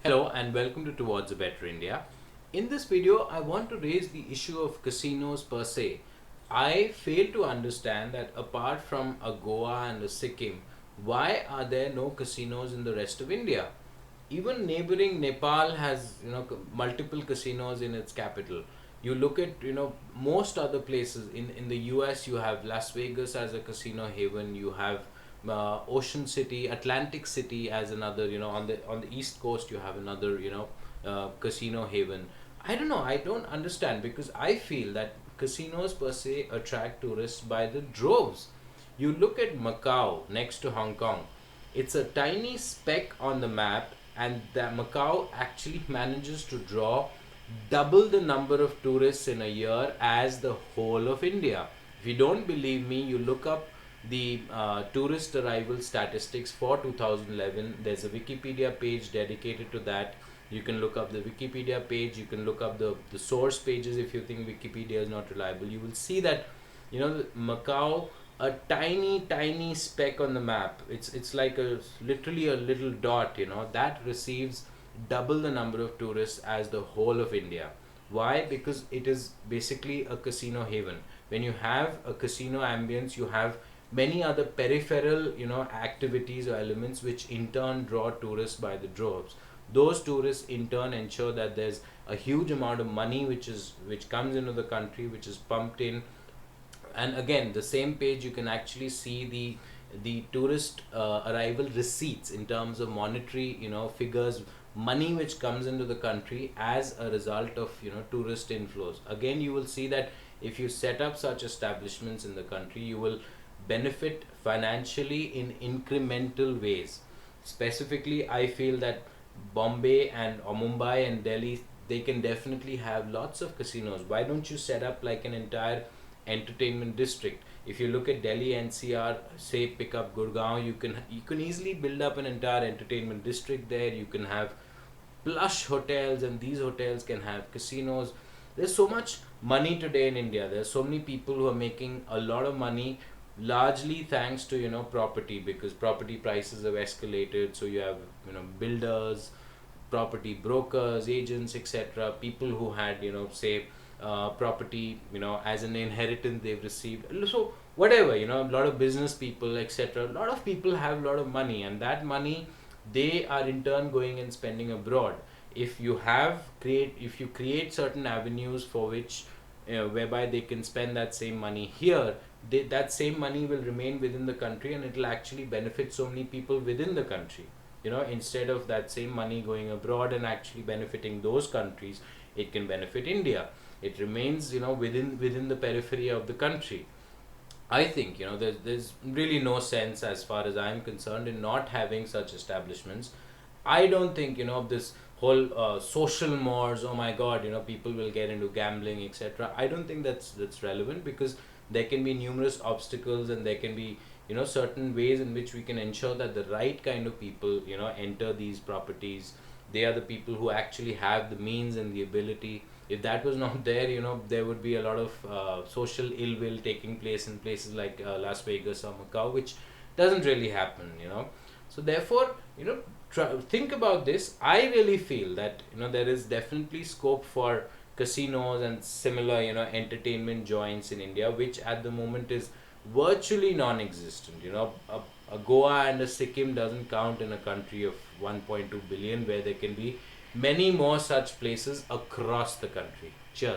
Hello and welcome to Towards a Better India. In this video, I want to raise the issue of casinos per se. I fail to understand that apart from a Goa and a Sikkim, why are there no casinos in the rest of India? Even neighboring Nepal has multiple casinos in its capital. You look at most other places in the US. You have Las Vegas as a casino haven. You have Ocean City, Atlantic City as another. On the East Coast you have another casino haven. I don't know. I don't understand because I feel that casinos per se attract tourists by the droves. You look at Macau next to Hong Kong. It's a tiny speck on the map, and that Macau actually manages to draw double the number of tourists in a year as the whole of India. If you don't believe me, you look up the tourist arrival statistics for 2011. There's a Wikipedia page dedicated to that. You can look up the Wikipedia page, you can look up the source pages if you think Wikipedia is not reliable. You will see that Macau, a tiny speck on the map, it's like a literally a little dot, that receives double the number of tourists as the whole of India. Why? Because it is basically a casino haven. When you have a casino ambience, you have many other peripheral activities or elements which in turn draw tourists by the droves. Those tourists in turn ensure that there's a huge amount of money which comes into the country, which is pumped in. And again, the same page, you can actually see the tourist arrival receipts in terms of monetary figures, money which comes into the country as a result of tourist inflows. Again, you will see that if you set up such establishments in the country, you will benefit financially in incremental ways. Specifically, I feel that Bombay and or Mumbai and Delhi, they can definitely have lots of casinos. Why don't you set up like an entire entertainment district? If you look at Delhi NCR, say pick up Gurgaon, you can easily build up an entire entertainment district there. You can have plush hotels, and these hotels can have casinos. There's so much money today in India. There's so many people who are making a lot of money, largely thanks to property, because property prices have escalated. So you have builders, property brokers, agents, etc., people who had say property as an inheritance they've received. So whatever, a lot of business people, etc., a lot of people have a lot of money, and that money they are in turn going and spending abroad. If you create certain avenues for which whereby they can spend that same money here, that same money will remain within the country, and it will actually benefit so many people within the country. Instead of that same money going abroad and actually benefiting those countries, it can benefit India. It remains within the periphery of the country. I think there's really no sense, as far as I'm concerned, in not having such establishments. I don't think this whole social mores. Oh my God, people will get into gambling, etc. I don't think that's relevant, because there can be numerous obstacles, and there can be certain ways in which we can ensure that the right kind of people enter these properties. They are the people who actually have the means and the ability. If that was not there, there would be a lot of social ill will taking place in places like Las Vegas or Macau, which doesn't really happen. So therefore, think about this. I really feel that there is definitely scope for casinos and similar entertainment joints in India, which at the moment is virtually non-existent. A Goa and a Sikkim doesn't count in a country of 1.2 billion, where there can be many more such places across the country. Cheers.